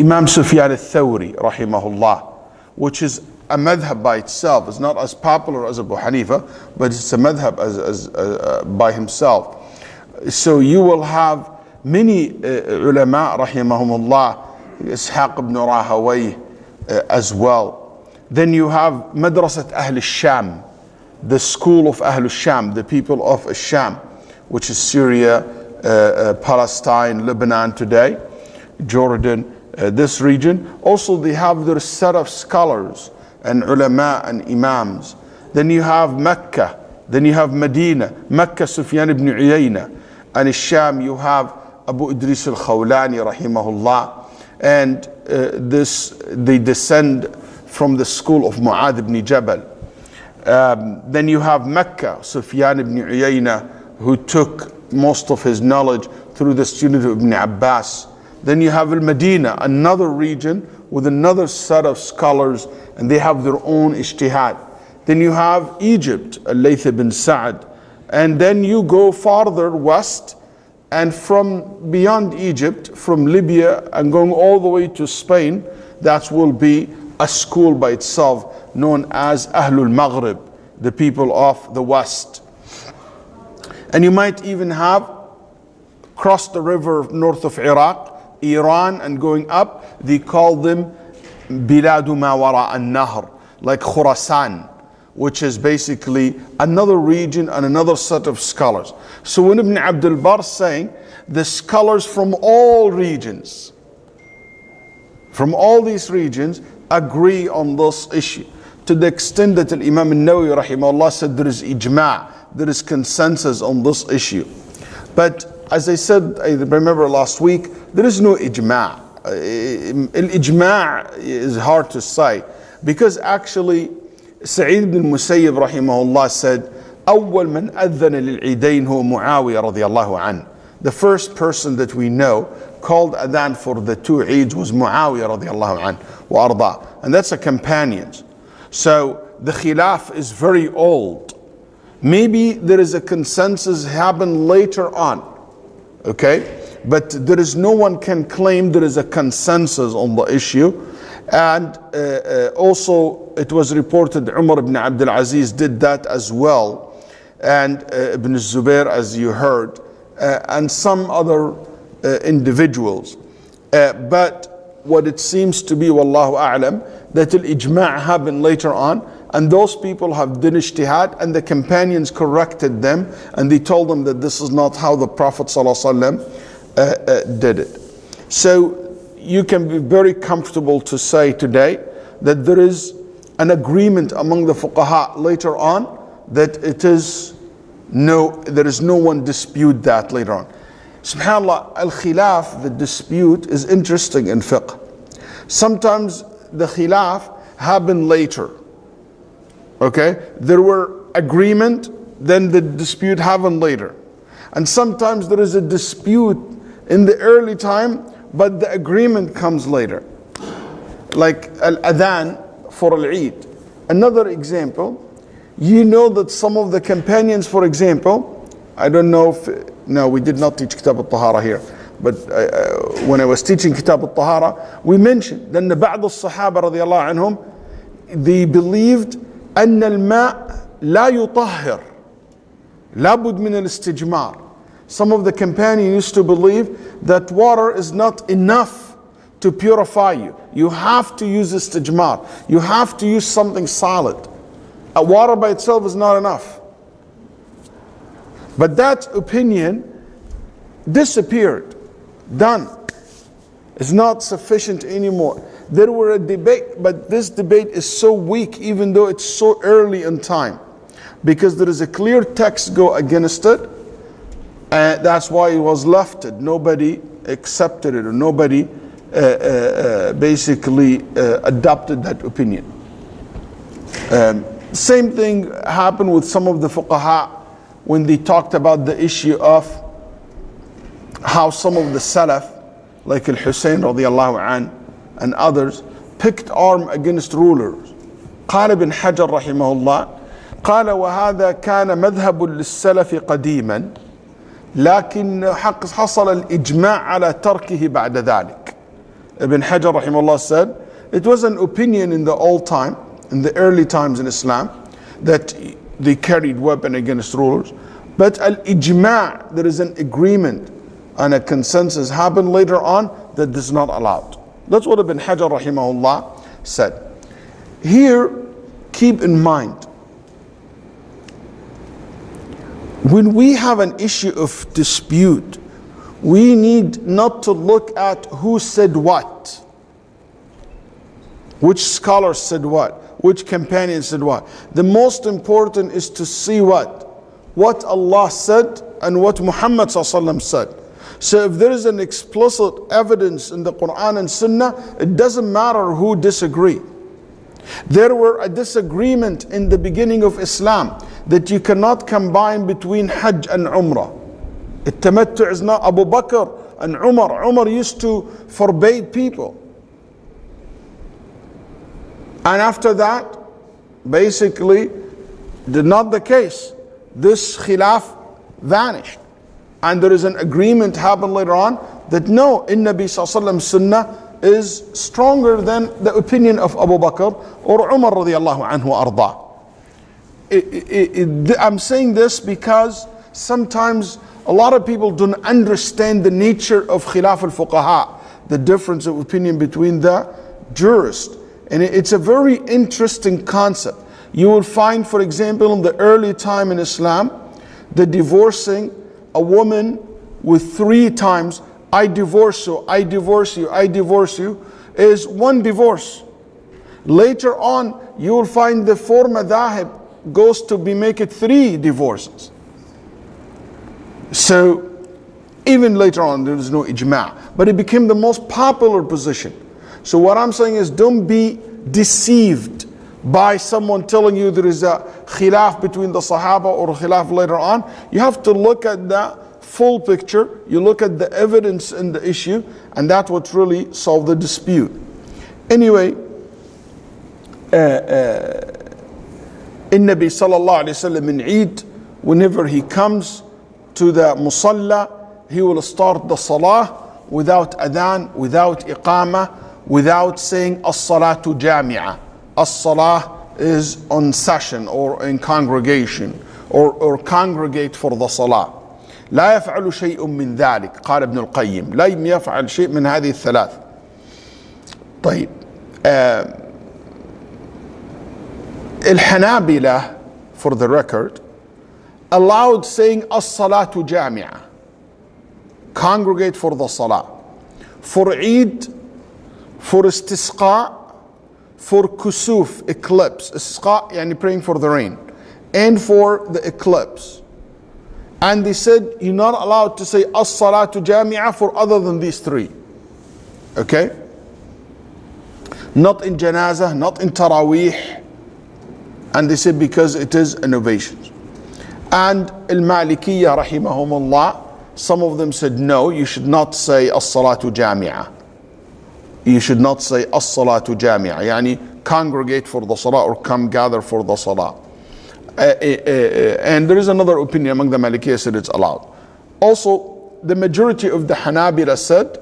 Imam Sufyan al-Thawri, rahimahullah, which is a madhab by itself. It's not as popular as Abu Hanifa, but it's a madhab by himself. So you will have many ulama, rahimahumullah, Ishaq ibn Rahawayh as well. Then you have Madrasat Ahl al-Sham, the school of Ahl al-Sham, the people of Sham, which is Syria, Palestine, Lebanon today, Jordan, this region. Also they have their set of scholars and ulama and imams. Then you have Mecca, then you have Medina, Mecca Sufyan ibn Uyayna, and Sham you have Abu Idris al-Khawlani rahimahullah, and they descend from the school of Mu'adh ibn Jabal. Then you have Mecca, Sufyan ibn Uyayna, who took most of his knowledge through the student of Ibn Abbas. Then you have Al-Medina, another region with another set of scholars, and they have their own ijtihad. Then you have Egypt, Al-Layth ibn Sa'd. And then you go farther west, and from beyond Egypt, from Libya and going all the way to Spain, that will be a school by itself known as Ahlul Maghrib, the people of the west. And you might even have crossed the river north of Iraq, Iran, and going up, they call them Biladu ma wara an-Nahr, like Khurasan, which is basically another region and another set of scholars. So when Ibn Abdul Barr saying the scholars from all regions, from all these regions, agree on this issue, to the extent that Imam al-Nawawi rahimahullah said there is ijma', there is consensus on this issue. But as I said, I remember last week, there is no ijma'. Al-ijma' is hard to say, because actually Sa'id ibn Musayyib rahimahullah said, أول من أذن للعيدين هو معاوية رضي الله عنه. The first person that we know called adhan for the two Eids was Muawiyah radiallahu anhu wa arda. And that's a companion. So the khilaf is very old. Maybe there is a consensus happened later on. Okay? But there is no one can claim there is a consensus on the issue. And also it was reported Umar ibn Abdul Aziz did that as well. And Ibn Zubair, as you heard. And some other individuals. But what it seems to be, wallahu a'lam, that al-ijma' happened later on, and those people have done ijtihad, and the companions corrected them, and they told them that this is not how the Prophet ﷺ did it. So you can be very comfortable to say today that there is an agreement among the fuqaha later on that it is there is no one dispute that later on. SubhanAllah, al-khilaf, the dispute, is interesting in fiqh. Sometimes the khilaf happened later. Okay? There were agreement, then the dispute happened later. And sometimes there is a dispute in the early time, but the agreement comes later. Like al-adhan for al-Eid. Another example, you know that some of the companions, for example, I don't know if, no, we did not teach Kitab al-Tahara here, but when I was teaching Kitab al-Tahara, we mentioned that بعض الصحابة رضي الله عنهم, they believed أن الماء لا يطهر لابد من الاستجمار. Some of the companions used to believe that water is not enough to purify you. You have to use istijmar. You have to use something solid. Water by itself is not enough. But that opinion disappeared. Done. It's not sufficient anymore. There were a debate, but this debate is so weak even though it's so early in time. Because there is a clear text go against it. And that's why it was lefted. Nobody accepted it, or nobody basically adopted that opinion. Same thing happened with some of the fuqaha when they talked about the issue of how some of the Salaf, like Al-Hussein radiallahu an, and others, picked arm against rulers. قال ابن حجر رحمه الله قال وهذا كان مذهب للسلف قديما لكن حصل الإجماع على تركه بعد ذلك. Ibn Hajar rahimahullah said, it was an opinion in the old time, in the early times in Islam, that they carried weapon against rulers. But al-ijma', there is an agreement and a consensus happened later on that this is not allowed. That's what Ibn Hajar rahimahullah said. Here, keep in mind, when we have an issue of dispute, we need not to look at who said what, which scholar said what, which companion said what. The most important is to see what Allah said and what Muhammad ﷺ said. So if there is an explicit evidence in the Quran and Sunnah, it doesn't matter who disagree. There were a disagreement in the beginning of Islam that you cannot combine between Hajj and Umrah. Tamattu' is not. Abu Bakr and Umar. Umar used to forbade people. And after that, basically, not the case. This khilaf vanished. And there is an agreement happened later on that no, in Nabi Sallallahu Alaihi Wasallam Sunnah is stronger than the opinion of Abu Bakr or Umar radiallahu anhu arda. I'm saying this because sometimes a lot of people don't understand the nature of khilaf al-fuqaha, the difference of opinion between the jurists. And it's a very interesting concept. You will find, for example, in the early time in Islam, the divorcing a woman with 3 times, I divorce you, I divorce you, I divorce you, is one divorce. Later on, you will find the 4 madhahib goes to make it 3 divorces. So, even later on, there is no ijma', but it became the most popular position. So what I'm saying is, don't be deceived by someone telling you there is a khilaf between the Sahaba or khilaf later on. You have to look at the full picture. You look at the evidence in the issue, and that's what really solved the dispute. Anyway, in Nabi sallallahu alayhi wa sallam in Eid, whenever he comes to the musalla, he will start the salah without adhan, without iqamah, without saying as-salatu jami'ah. As-salah is on session or in congregation or congregate for the salah. لا يفعل شيء من ذلك قال ابن القيم لم يفعل شيء من هذه الثلاث. طيب الحنابلة, for the record, allowed saying as-salatu jami'ah, congregate for the salah, for Eid, for istisqa, for kusuf, eclipse. Istisqa yani praying for the rain, and for the eclipse. And they said you're not allowed to say as-salatu jami'ah for other than these 3. Okay? Not in janazah, not in tarawih. And they said because it is innovations. And al-Malikiyya rahimahumullah, some of them said no, you should not say as-salatu jami'ah. You should not say as-salatu jami'ah, yani congregate for the salah or come gather for the salah. And there is another opinion among the Malikiyya said it's allowed. Also, the majority of the Hanabila said,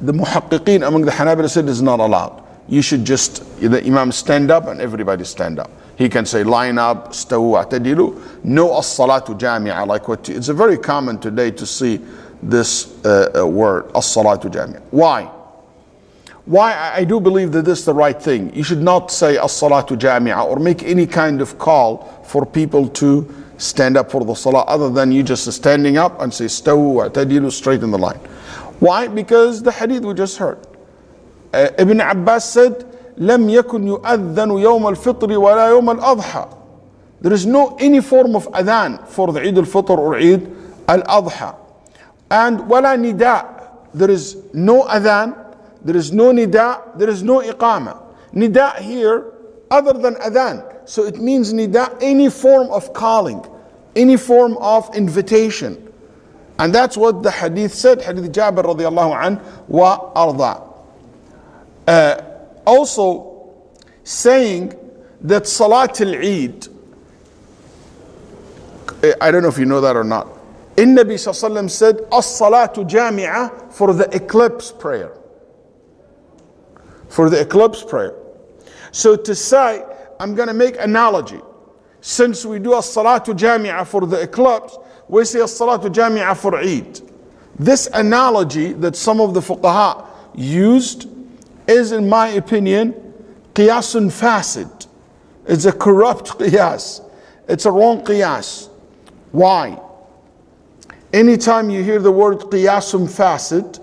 the muhaqqiqeen among the Hanabila said it's not allowed. You should just, the Imam stand up and everybody stand up. He can say line up, stawu atadilu, no as-salatu jami'ah, like what it's very common today to see this word, as-salatu jami'ah. Why? I do believe that this is the right thing. You should not say as-salatu jami'ah or make any kind of call for people to stand up for the salah other than you just standing up and say stawu atadilu, straight in the line. Why? Because the hadith we just heard. Ibn Abbas said, لم يكن يؤذن يوم الفطر ولا يوم الأضحى. There is no any form of adhan for the Eid al-Fitr or Eid al-Adha. And ولا nida. There is no adhan, there is no nida, there is no iqama. Nida here other than adhan. So it means nida, any form of calling, any form of invitation. And that's what the hadith said, hadith Jabir radiallahu anh wa arda. Also saying that Salat al-Eid, I don't know if you know that or not. In Nabi Sallallahu Alaihi Wasallam said, as-salatu jami'ah for the eclipse prayer. for the eclipse prayer. So to say, I'm going to make analogy. Since we do a salatu jami'ah for the eclipse, we say a salatu jami'ah for Eid. This analogy that some of the fuqaha used is, in my opinion, qiyasun fasid. It's a corrupt qiyas. It's a wrong qiyas. Why? Anytime you hear the word qiyasun fasid,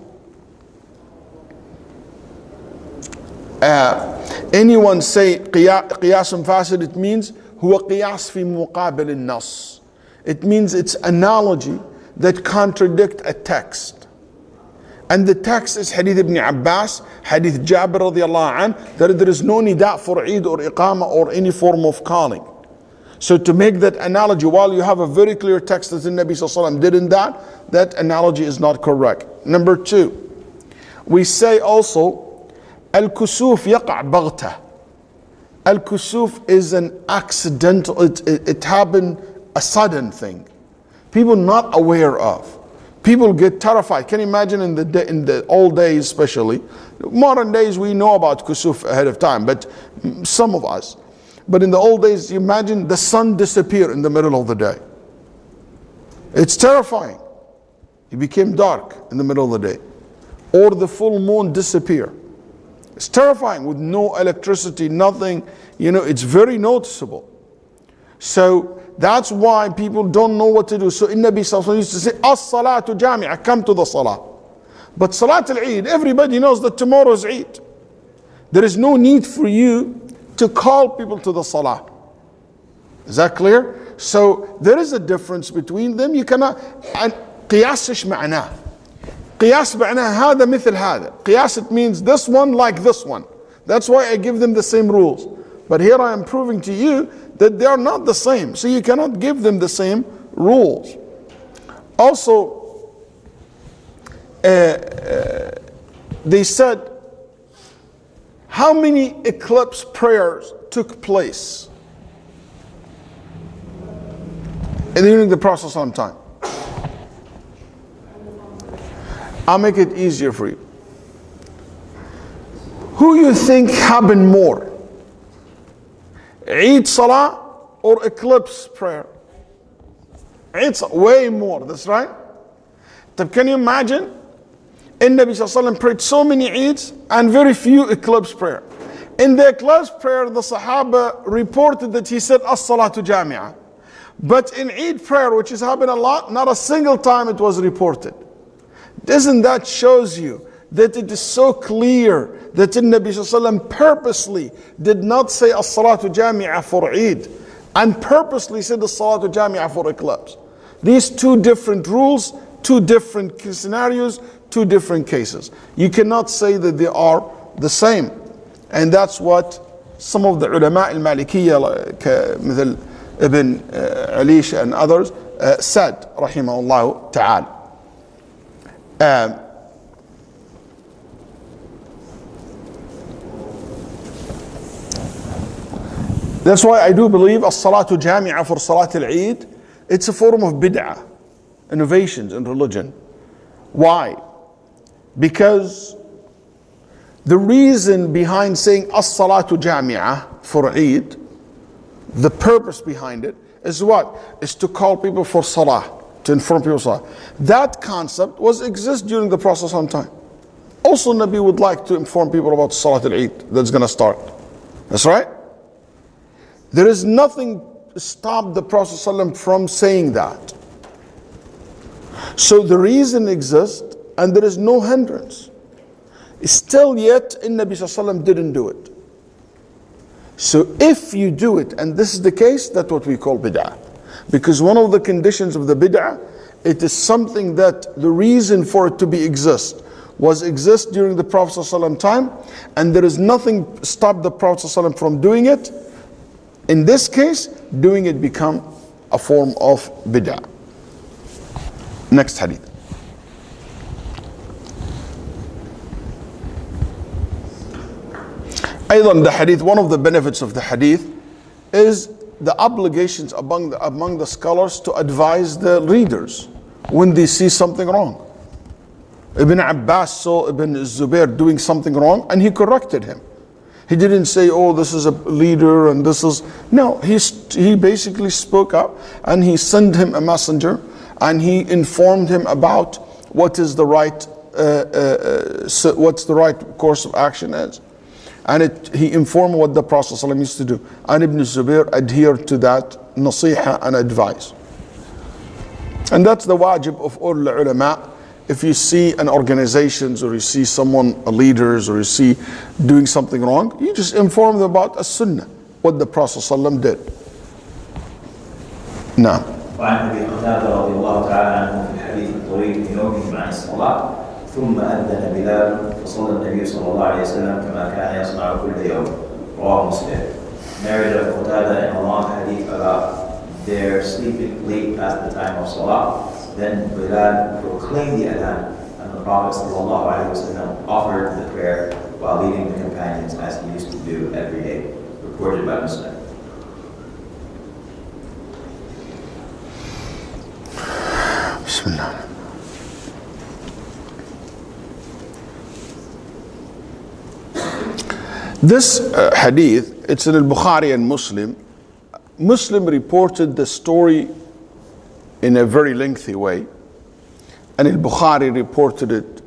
anyone say qiyasun fasid, it means huwa qiyas fi muqabil al-nas. It means it's analogy that contradict a text. And the text is Hadith ibn Abbas, Hadith Jabir radiallahu anh, that there is no nida for Eid or Iqamah or any form of calling. So to make that analogy, while you have a very clear text that the Nabi sallallahu alaihi wasallam did in that analogy is not correct. Number two, we say also, al-kusuf yaqa' baghta. Al-kusuf is an accidental, it happened, a sudden thing. People not aware of. People get terrified. Can you imagine in the old days especially? Modern days we know about kusuf ahead of time, but some of us. But in the old days, you imagine the sun disappear in the middle of the day. It's terrifying. It became dark in the middle of the day. Or the full moon disappear. It's terrifying with no electricity, nothing. You know, it's very noticeable. So that's why people don't know what to do. So Nabi sallallahu alaihi wasallam used to say, as-salatu jami'ah, come to the salah. But salat al-Eid, everybody knows that tomorrow is Eid. There is no need for you to call people to the salah. Is that clear? So there is a difference between them. You cannot, and قياس ايش معناه؟ قياس معناه هذا مثل هذا. قياس, it means this one like this one. That's why I give them the same rules. But here I am proving to you that they are not the same. So you cannot give them the same rules. Also, they said, how many eclipse prayers took place during the process of time? I'll make it easier for you. Who you think happened more? Eid Salah or eclipse prayer? Eid Salah, way more, that's right. But can you imagine? Nabi sallallahu alaihi wasallam prayed so many Eids and very few eclipse prayer. In the eclipse prayer, the Sahaba reported that he said as-salatu jami'ah. But in Eid prayer, which has happened a lot, not a single time it was reported. Doesn't that shows you that it is so clear that the Nabi sallallahu alaihi wasallam purposely did not say as-salatu jami'ah for Eid and purposely said as-salatu jami'ah for eclipse? These two different rules, two different scenarios, two different cases. You cannot say that they are the same. And that's what some of the ulama al-Malikiyya like مثل Ibn Alish and others said rahimahullah ta'ala. That's why I do believe as-salatu jami'ah for salat al-Eid, it's a form of bid'ah, innovations in religion. Why? Because the reason behind saying as-salatu jami'ah for Eid, the purpose behind it is what? Is to call people for salah, to inform people of salah. That concept was exist during the process of time. Also Nabi would like to inform people about salat al-Eid that's going to start. That's right. There is nothing to stop the Prophet ﷺ from saying that. So the reason exists and there is no hindrance. Still yet, Nabi ﷺ didn't do it. So if you do it, and this is the case, that's what we call bid'ah. Because one of the conditions of the bid'ah, it is something that the reason for it to be exist during the Prophet ﷺ time, and there is nothing stop the Prophet ﷺ from doing it. In this case, doing it become a form of bid'ah. Next hadith. Aydan, the hadith, one of the benefits of the hadith is the obligations among the scholars to advise the readers when they see something wrong. Ibn Abbas saw Ibn Zubair doing something wrong and he corrected him. He didn't say, oh, this is a leader and this is... No, he basically spoke up and he sent him a messenger and he informed him about what is the right, what's the right course of action is. And he informed what the Prophet ﷺ used to do. And Ibn Zubair adhered to that nasiha and advice. And that's the wajib of all the ulama. If you see an organization or you see someone, leaders, or you see doing something wrong, you just inform them about as-sunnah, what the Prophet ﷺ did. Now. وعن ابي قتاده رضي الله تعالى عنه في الحديث الطويل في نومه عن الصلاه ثم اذن بلال فصلى النبي صلى الله عليه وسلم كما كان يصنع كل يوم رواه مسلم. Narrated of Qatada in a long hadith about their sleeping late past the time of salah. Then Bilal proclaimed the adhan, and the Prophet ﷺ offered the prayer while leading the companions as he used to do every day. Reported by Muslim. Bismillah. This hadith, it's in al-Bukhari and Muslim. Muslim reported the story in a very lengthy way, and al-Bukhari reported it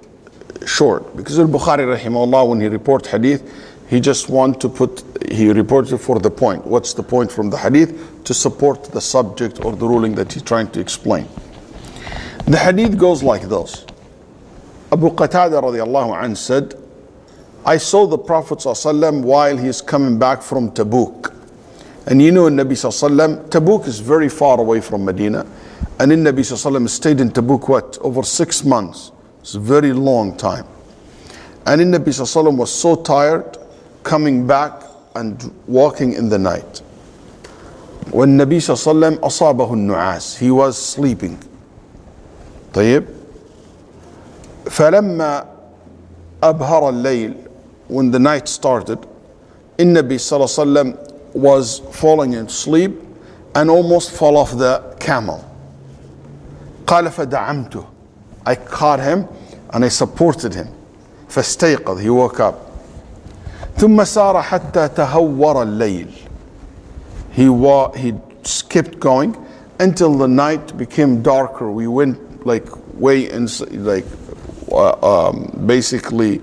short, because al-Bukhari rahimahullah, when he reports hadith, he just want to he reports it for the point. What's the point from the hadith? To support the subject or the ruling that he's trying to explain. The hadith goes like this. Abu Qatada radiallahu anhu said, I saw the Prophet ﷺ while he's coming back from Tabuk. And you know in Nabi ﷺ, Tabuk is very far away from Medina. And in Nabi ﷺ stayed in Tabuk what? Over 6 months. It's a very long time. And in Nabi ﷺ was so tired coming back and walking in the night. When Nabi ﷺ أصابه النعاس, he was sleeping. طيب فلما أبهر الليل, when the night started, Nabi sallallahu alaihi wasallam was falling asleep and almost fell off the camel. قال فدعمته, I caught him and I supported him. فاستيقظ, he woke up. ثم سار حتى تهور الليل, he skipped going until the night became darker. We went like way inside, like basically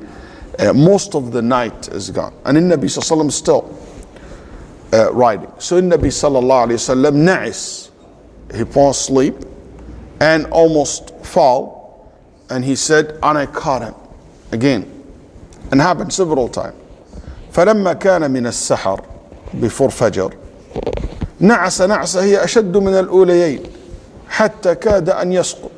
most of the night is gone. And in Nabi sallallahu alaihi wasallam still riding. So in Nabi sallallahu alaihi wasallam na'is, he fell asleep and almost fall, and he said, and I caught him again, and happened several times. فلما كان من السحر, before Fajr, نعس نعسة هي أشد من الأوليين حتى كاد أن يسقط.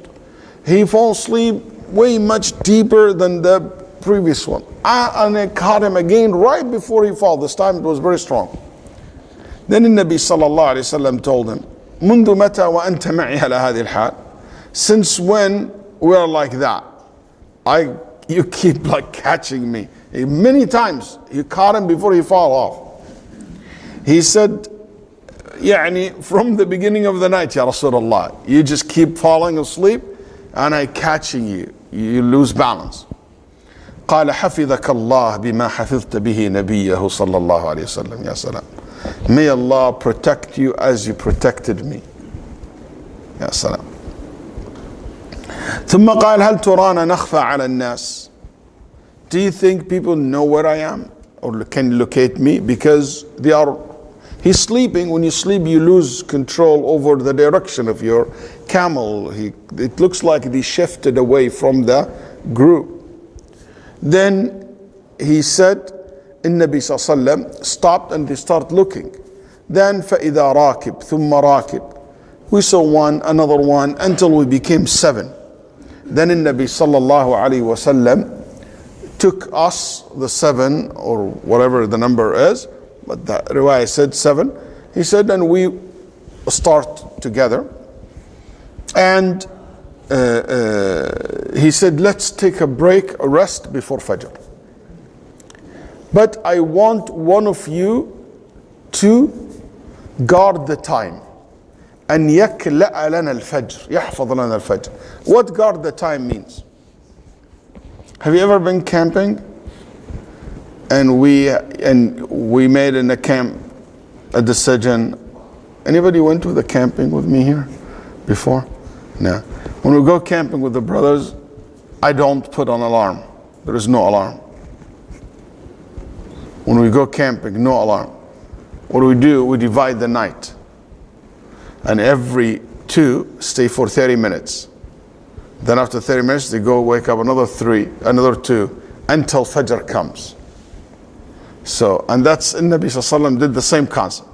He fell asleep way much deeper than the previous one. And I caught him again right before he fell. This time it was very strong. Then the Nabi sallallahu alayhi wasallam told him, منذ متى وأنت معي على هذه الحال? Since when we are like that? You keep like catching me. Many times he caught him before he fell off. He said, يعني from the beginning of the night, Ya Rasulullah, you just keep falling asleep and I catching you. You lose balance. قال حفظك الله بما حفظت به نبيه صلى الله عليه وسلم. يا سلام. May Allah protect you as you protected me. يا سلام. ثم قال هل ترانا نخفى على الناس? Do you think people know where I am or can locate me? Because he's sleeping. When you sleep, you lose control over the direction of your camel. It looks like he shifted away from the group. Then he said, Nabi sallallahu stopped and they start looking. Then فَإِذَا رَاكِبْ ثُمَّ رَاكِبْ, we saw one, another one, until we became 7. Then Nabi sallallahu alayhi wasallam took us, the 7 or whatever the number is, but the riwayah said 7. He said, and we start together. And he said, let's take a break, a rest before Fajr. But I want one of you to guard the time. أن يكلأ لنا الفجر, يحفظ لنا الفجر. What guard the time means? Have you ever been camping? And we made in a camp a decision. Anybody went to the camping with me here before? No. When we go camping with the brothers, I don't put on alarm. There is no alarm. When we go camping, no alarm. What do? We divide the night. And every two stay for 30 minutes. Then after 30 minutes, they go wake up another two, until Fajr comes. So, and that's, Nabi Sallallahu Alaihi Wasallam did the same concept.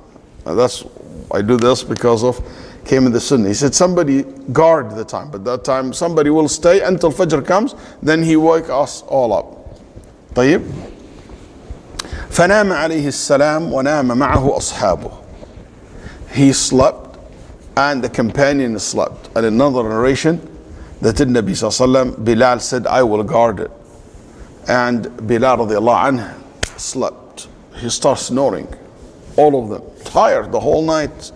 I do this because of, came in the Sunnah. He said somebody guard the time, but that time somebody will stay until Fajr comes, then he wake us all up. طيب. فنام عليه السلام ونام معه أصحابه. He slept and the companion slept. And another narration that in Nabi Sallallahu Alaihi Wasallam, Bilal said, I will guard it. And Bilal radiallahu anhu slept. He starts snoring. All of them. Tired the whole night.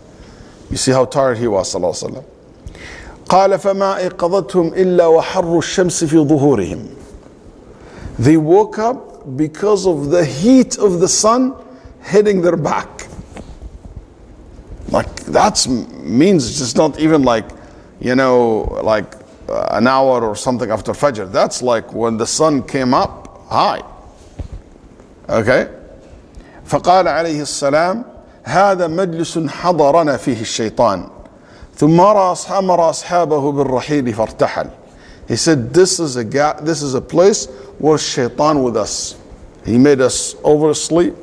You see how tired he was, sallallahu alaihi wasallam. قال فما أيقظتهم إلا وحر الشمس في ظهورهم. They woke up because of the heat of the sun hitting their back. Like that means it's just not even like, like an hour or something after Fajr. That's like when the sun came up high. Okay? فقال عليه السلام هذا مجلس حضرنا فيه الشيطان ثم أمر أصحابه بالرحيل فارتحل. He said this is a place where shaitan with us. He made us oversleep.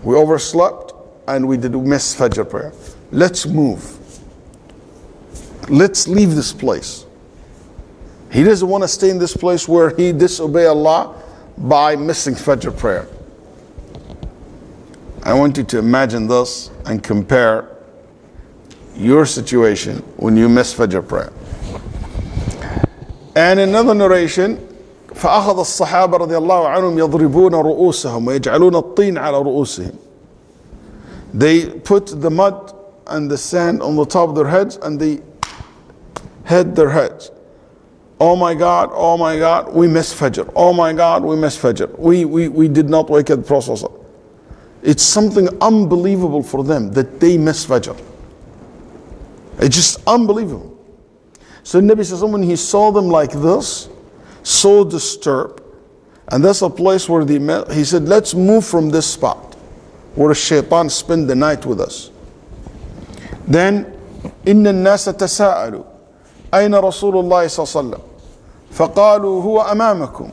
We overslept and we did miss Fajr prayer. Let's move. Let's leave this place. He doesn't want to stay in this place where he disobey Allah by missing Fajr prayer. I want you to imagine this and compare your situation when you miss Fajr prayer. And another narration, فأخذ الصحابة رضي الله عنهم يضربون رؤوسهم ويجعلون الطين على رؤوسهم. They put the mud and the sand on the top of their heads and they hit their heads. Oh my God, we missed Fajr. Oh my God, we missed Fajr. We did not wake up the Prophet. It's something unbelievable for them that they miss Fajr. It's just unbelievable. So Nabi says, when he saw them like this, so disturbed, and that's a place where he said, let's move from this spot where shaitan spend the night with us. Then, إن الناس تساءلوا أين رسول الله صلى الله عليه وسلم فقالوا هو أمامكم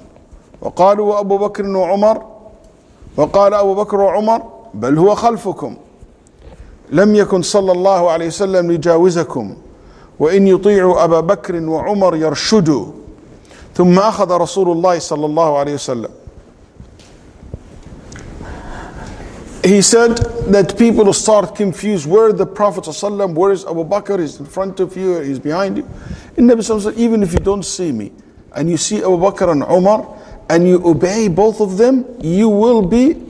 وقالوا أبو بكر وعمر وقال أبو بكر وعمر بل هو خلفكم لم يكن صلى الله عليه وسلم ليجاوزكم وإن يطيعوا أبا بكر وعمر يرشدوا ثم أخذ رسول الله صلى الله عليه وسلم. He said that people start confused. Where the Prophet ﷺ, where is Abu Bakr? He's in front of you, he's behind you. And Nabi ﷺ said, even if you don't see me and you see Abu Bakr and Umar and you obey both of them, you will be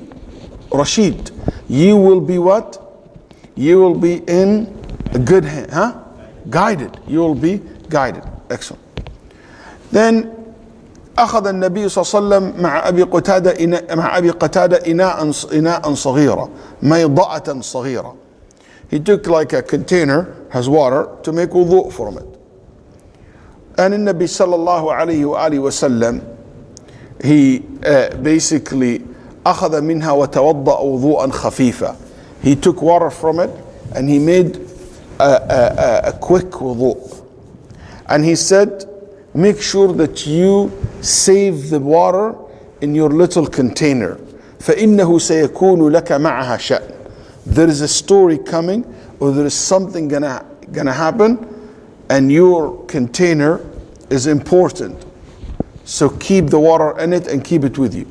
Rashid. You will be what? You will be in a good hand, guided. You will be guided. Excellent. Then أخذ النبي صلى الله عليه وسلم مع أبي قتادة إناء صغيرة ميضأة صغيرة. He took like a container, has water, to make wudu from it. And النبي صلى الله عليه وآله وسلم, he basically أخذ منها وتوضأ وضوءا خفيفا. He took water from it and he made a quick wudu. And he said, make sure that you save the water in your little container. فإنه سيكون لك معها شأن. There is a story coming, or there is something gonna happen, and your container is important. So keep the water in it and keep it with you.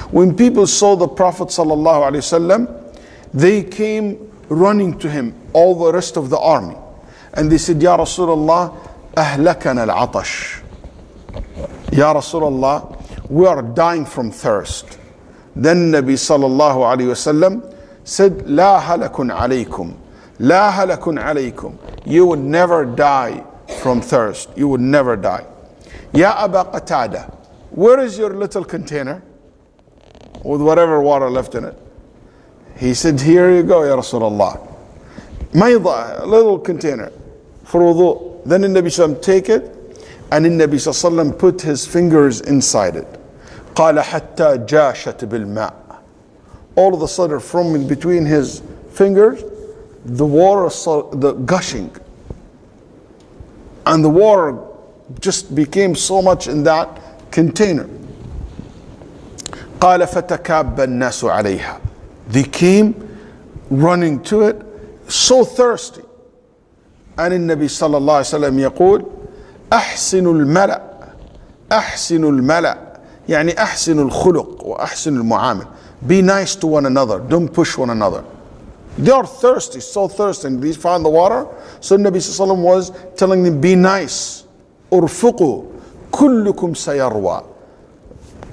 When people saw the Prophet ﷺ, they came running to him, all the rest of the army, and they said, Ya Rasulullah, أهلكنا العطش. Ya Rasulullah, we are dying from thirst. Then Nabi sallallahu alayhi wasallam said, لا هلك عليكم, لا هلك عليكم. You would never die from thirst. You would never die. Ya Aba Qatada, where is your little container with whatever water left in it? He said, here you go, Ya Rasulullah. Mayda, a little container for wudu. Then the Nabi Sallam take it, and the Nabi Sallam put his fingers inside it. قال حتى جاشت بالماء. All of a sudden, from in between his fingers, the water started the gushing, and the water just became so much in that container. قال فتكاب الناس عليها. They came running to it, so thirsty. And the Nabi sallallahu alaihi wasallam يقول أحسن الملأ أحسن الملأ يعني أحسن الخلق وأحسن المعامل. Be nice to one another, don't push one another. They are thirsty, so thirsty, and they found the water. So Nabi sallallahu alaihi wasallam was telling them, be nice. أرفقوا كلكم سيروى.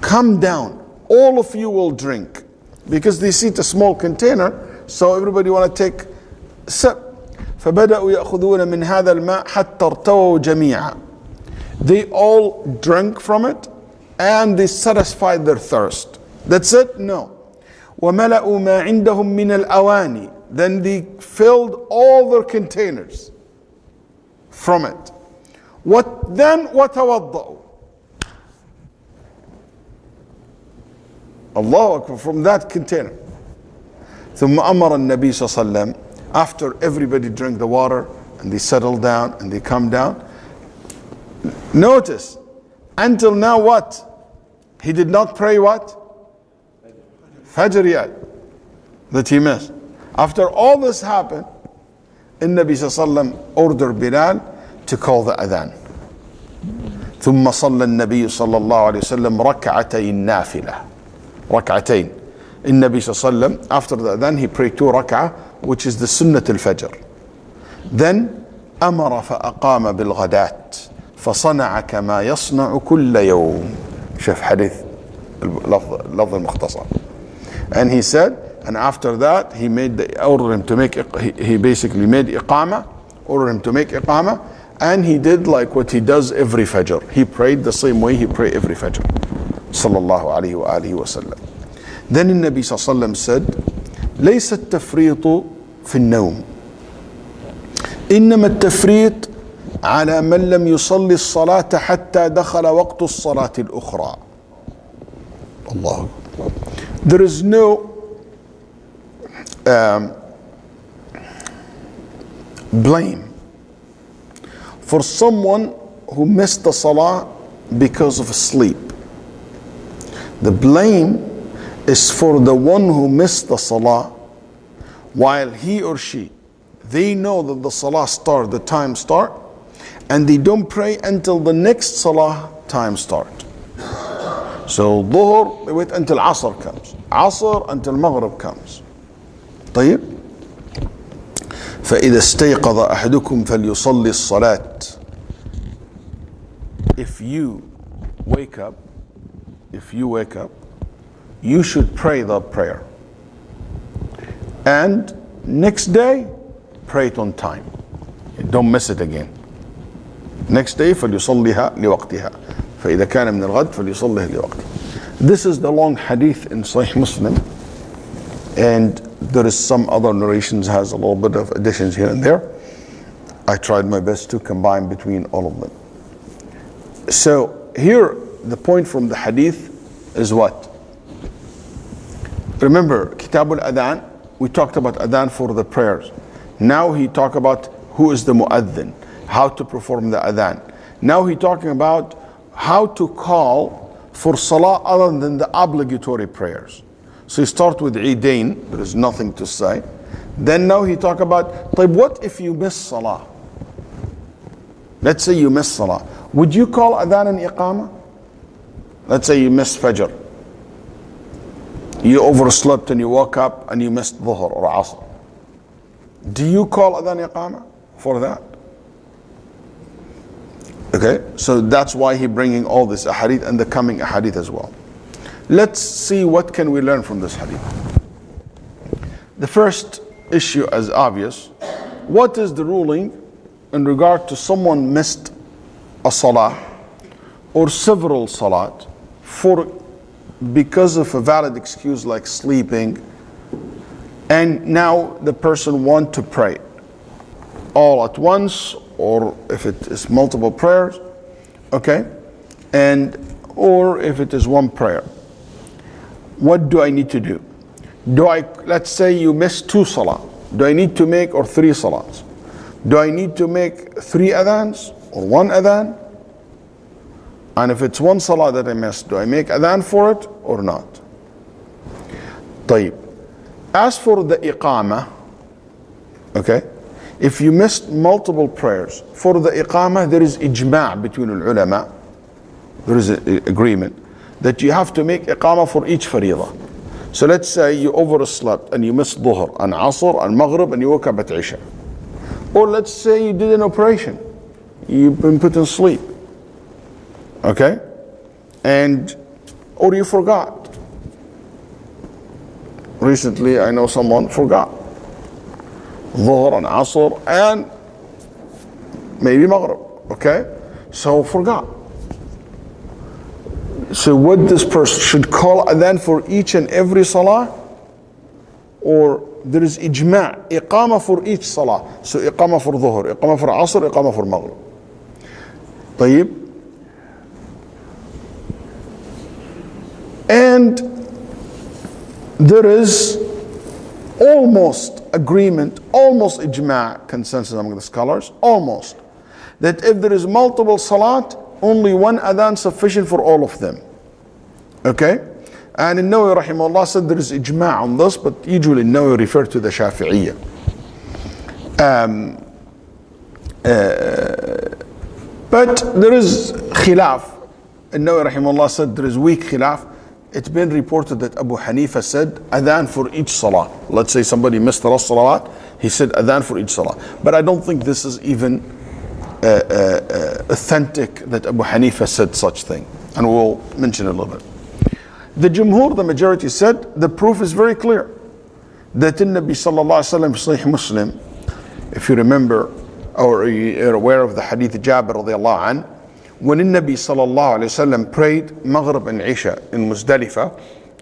Come down, all of you will drink. Because they see it's a small container, so everybody want to take a sip. فبدأوا يأخذون من هذا الماء حتى ارتووا جميعا. They all drank from it and they satisfied their thirst. That's it? No. وملأوا ما عندهم من الأواني. Then they filled all their containers from it. Then وتوضأوا. Allahu Akbar, from that container. ثم أمر النبي صلى الله عليه وسلم, after everybody drank the water and they settled down and they come down. Notice, until now what? He did not pray what? Fajr yet, that he missed. After all this happened, the Nabi sallallahu alaihi wasallam ordered Bilal to call the adhan. ثم صلى النبي صلى الله عليه وسلم ركعتي النافلة. ركعتين. النبي صلى الله عليه وسلم, after the adhan, he prayed 2 rak'ah, which is the sunnah al-fajr. Then أمر فأقام بالغداة فصنع كما يصنع كل يوم. شوف حديث لفظ المختصر. And he said, and after that he ordered him to make, he basically made iqama, ordered him to make iqama, and he did like what he does every fajr. He prayed the same way he prayed every fajr. Sallallahu alayhi wa alihi wa sallam. Then the Nabi sallallahu alayhi wa sallam said, ليس التفريط في النوم إنما التفريط على من لم يصلي الصلاة حتى دخل وقت الصلاة الأخرى. Allah. There is no blame for someone who missed the salah because of sleep. The blame is for the one who missed the salah while he or she, they know that the salah start, the time start, and they don't pray until the next salah time start. So Dhuhr, they wait until Asr comes. Asr until Maghrib comes. طيب. فإذا استيقظ أحدكم فليصلي الصلاة. If you wake up, you should pray the prayer. And next day, pray it on time. Don't miss it again. Next day, فليصليها لوقتها. فإذا كان من الغد فليصليها لوقتها. This is the long hadith in Sahih Muslim, and there is some other narrations, has a little bit of additions here and there. I tried my best to combine between all of them. So here, the point from the hadith is what? Remember, Kitab al-Adhan, we talked about Adhan for the prayers. Now he talked about who is the Mu'adhin, how to perform the Adhan. Now he talking about how to call for Salah other than the obligatory prayers. So he start with Eidain, there is nothing to say. Then now he talk about, what if you miss Salah? Let's say you miss Salah. Would you call Adhan and Iqamah? Let's say you missed Fajr. You overslept and you woke up and you missed Dhuhr or Asr. Do you call Adhan Iqamah for that? Okay, so that's why he's bringing all this ahadith and the coming ahadith as well. Let's see what can we learn from this hadith. The first issue is obvious. What is the ruling in regard to someone missed a salah or several salat because of a valid excuse like sleeping, and now the person wants to pray all at once, or if it is multiple prayers, okay, or if it is one prayer, what do I need to do? Let's say you missed 2 salah. Do I need to make, or 3 salats? Do I need to make 3 adhans or 1 adhan? And if it's 1 salah that I missed, do I make adhan for it or not? طيب. As for the iqamah, okay, if you missed multiple prayers, for the iqamah there is ijma' between ulama, there is an agreement that you have to make iqamah for each faridah. So let's say you overslept and you missed dhuhr and asr and maghrib and you woke up at isha. Or let's say you did an operation, you've been put in sleep, okay, or you forgot. Recently I know someone forgot dhuhr and asr and maybe maghrib, okay, so forgot. So what this person should call adhan for each and every salah, or there is ijma' iqamah for each salah? So iqamah for dhuhr, iqamah for asr, iqamah for maghrib. طيب. And there is almost agreement, almost ijma' consensus among the scholars, almost, that if there is multiple salat, only 1 adhan sufficient for all of them. Okay? And Nawawi rahimahullah said there is ijma' on this, but usually Nawawi referred to the Shafi'iyya. But there is khilaf. Nawawi rahimahullah said there is weak khilaf. It's been reported that Abu Hanifa said adhan for each salah. Let's say somebody missed the last salawat, he said adhan for each salah. But I don't think this is even authentic that Abu Hanifa said such thing, and we'll mention it a little bit. The Jumhur, the majority, said the proof is very clear that in Nabi sallallahu alaihi wasallam, Sahih Muslim, if you remember or you're aware of the hadith Jabir radiallahu an, when Nabi sallallahu alaihi wasallam prayed Maghrib and Isha in Muzdalifah,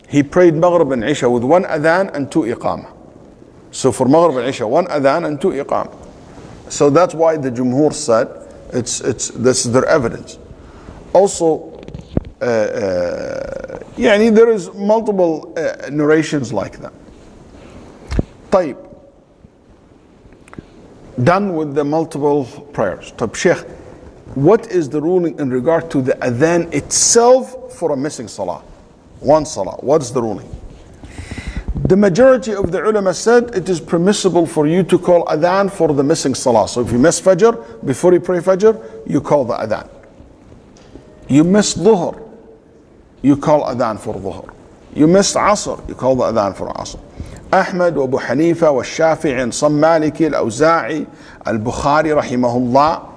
he prayed Maghrib and Isha with 1 adhan and 2 iqamah. So for Maghrib and Isha, 1 adhan and 2 iqamah. So that's why the Jumhur said this is their evidence. Also, there is multiple narrations like that. طيب. Done with the multiple prayers. طيب Sheikh, what is the ruling in regard to the adhan itself for a missing salah? 1 salah. What is the ruling? The majority of the ulama said it is permissible for you to call adhan for the missing salah. So if you miss fajr, before you pray fajr, you call the adhan. You miss dhuhr, you call adhan for dhuhr. You missed asr, you call the adhan for asr. Ahmad, Abu Hanifa, Shafi'i, and some Maliki, Al-Awza'i, Al-Bukhari rahimahullah,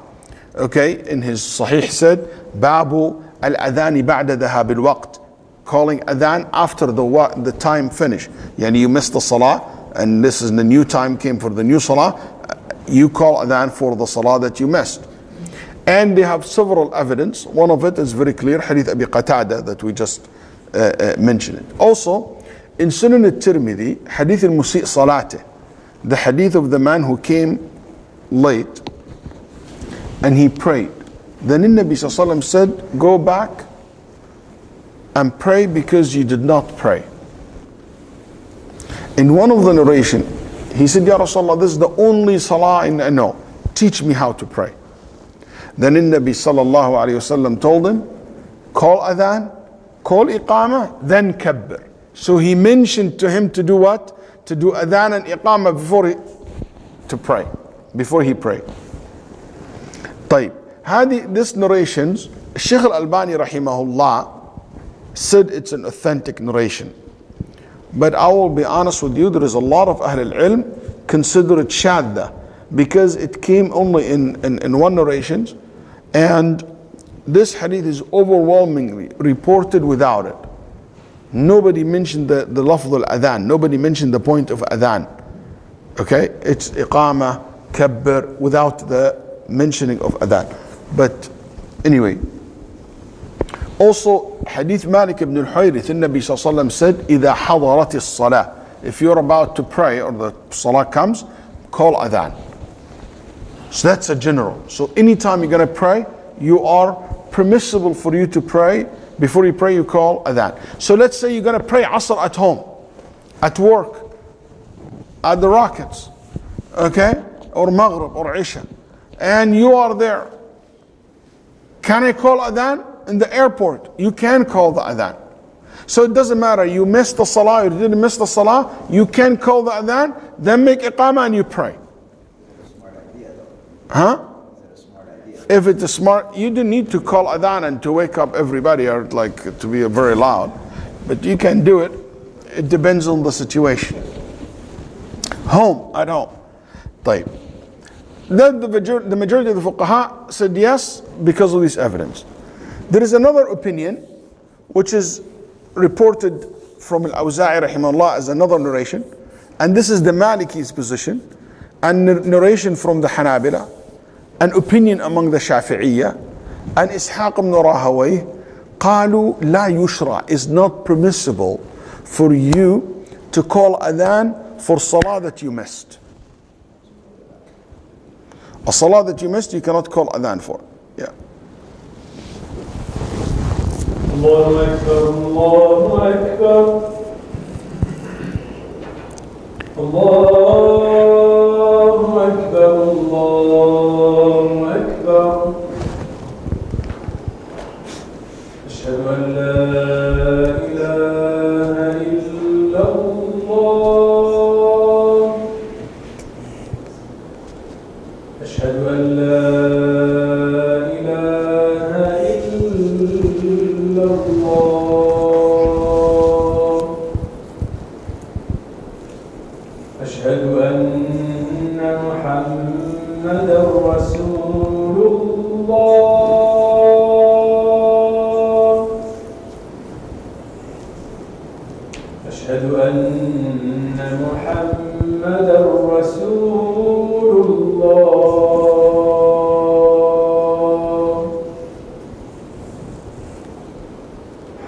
okay, in his Sahih said, Babu al-adhani ba'da dhahab al-waqt, calling adhan after the time finished. Yani you missed the salah, and this is the new time came for the new salah, you call adhan for the salah that you missed. And they have several evidence. One of it is very clear, Hadith Abi Qatada that we just mentioned. Also, in Sunan al-Tirmidhi, Hadith al-Musi' Salateh, the hadith of the man who came late and he prayed. Then the Nabi sallallahu alaihi wasallam said, go back and pray because you did not pray. In one of the narration, he said, Ya Rasulullah, this is the only salah I know. Teach me how to pray. Then the Nabi sallallahu alaihi wasallam told him, call adhan, call iqamah, then kabbir. So he mentioned to him to do what? To do adhan and iqamah before he prayed. طيب, this narrations, Shaykh al-Albani rahimahullah said it's an authentic narration. But I will be honest with you, there is a lot of Ahl al-Ilm consider it shadda because it came only in one narration, and this hadith is overwhelmingly reported without it. Nobody mentioned the lafz al-adhan, nobody mentioned the point of adhan. Okay, it's iqamah, kabbir, without the mentioning of adhan. But anyway, Also, Hadith Malik ibn al-Huwayrith, the Nabi sallallahu alayhi wa sallam said, إِذَا حَضَرَتِ الصَّلَاةِ, if you're about to pray or the salah comes, call adhan. So that's a general. So anytime you're going to pray, you are permissible for you to pray. Before you pray, you call adhan. So let's say you're going to pray Asr at home, at work, at the rockets, okay, or Maghrib or Isha, and you are there. Can I call adhan? In the airport, you can call the adhan. So it doesn't matter, you missed the salah or you didn't miss the salah, you can call the adhan, then make iqamah and you pray. Huh? If it's a smart, you don't need to call adhan and to wake up everybody or like to be very loud, but you can do it. It depends on the situation. Home, at home. طيب. Then the majority of the fuqaha said yes because of this evidence. There is another opinion which is reported from Al-Awza'i rahimahullah as another narration, and this is the Maliki's position, and narration from the Hanabila, an opinion among the Shafi'iyya, and Ishaq ibn Rahawayh, قالوا لا يشرع, is not permissible for you to call adhan for salah that you missed. A salah that you missed, you cannot call adhan for. Yeah. Allahu Akbar, Allahu Akbar. Allahu Akbar, Allahu Akbar. Ashhadu an la ilaha illa Allah. Ashhadu an la أشهد أن محمدا رسول الله أشهد أن محمدا رسول الله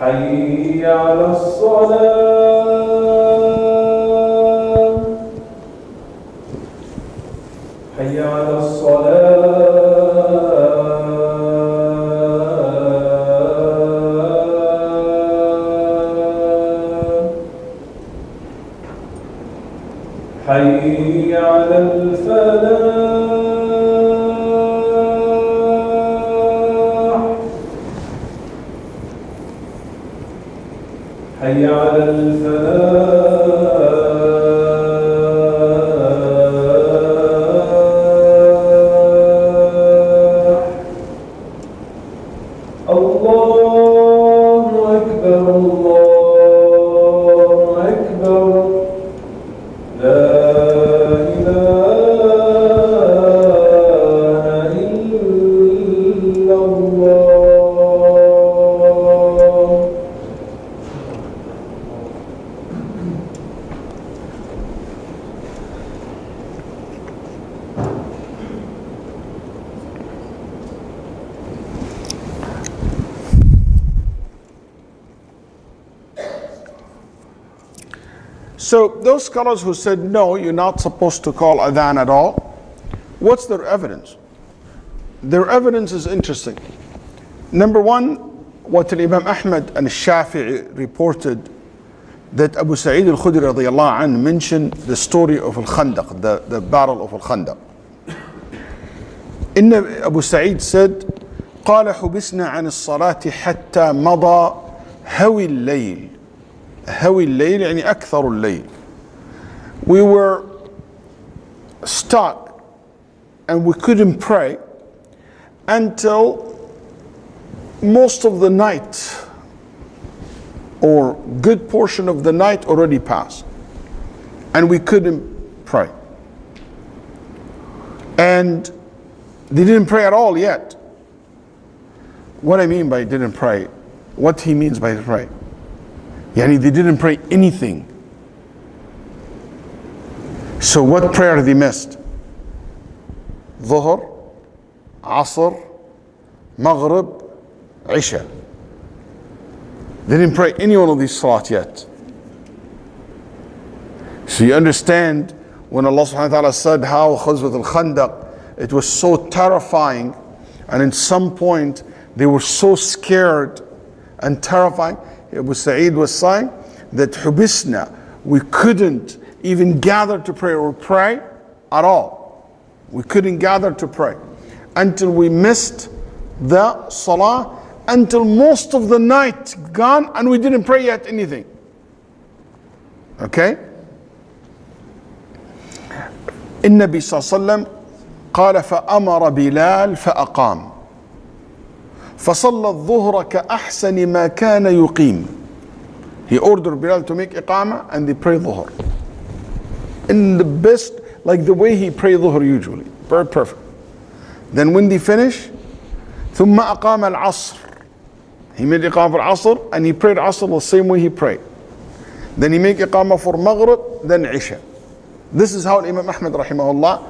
حي على الصلاة حي على الصلاة حي على الفلاح حي على الفلاح الله أكبر الله أكبر لا إله إلا الله. So those scholars who said no, you're not supposed to call adhan at all, what's their evidence? Their evidence is interesting. Number one, what Imam Ahmad and Shafi'i reported, that Abu Sa'id al-Khudri radiyallahu anhu mentioned the story of Al-Khandaq, the battle of Al-Khandaq. Abu Sa'id said, قال حبسنا عن الصلاة حتى مضى هوي الليل. هوي الليل يعني أكثر الليل. We were stuck and we couldn't pray until most of the night, or good portion of the night already passed, and we couldn't pray. And they didn't pray at all yet. What I mean by didn't pray, what he means by pray, yani they didn't pray anything. So what prayer they missed? Dhuhr, Asr, Maghrib, Isha. They didn't pray any one of these salat yet. So you understand when Allah subhanahu wa ta'ala said how Ghazwat al-Khandaq, it was so terrifying, and in some point they were so scared and terrifying. Abu Sa'id was saying that Hubisna, we couldn't even gather to pray or pray at all. We couldn't gather to pray until we missed the salah, until most of the night gone, and we didn't pray yet anything. Okay? النبي صلى الله عليه وسلم قال فأمر بلال فأقام فصلى الظهر كأحسن ما كان يقيم. He ordered Bilal to make iqamah and they pray dhuhr in the best, like the way he prayed dhuhr usually, very perfect. Then when they finish, ثم أقام العصر, he made iqamah for Asr and he prayed Asr the same way he prayed. Then he made iqamah for Maghrib, then Isha. This is how Imam Ahmad rahimahullah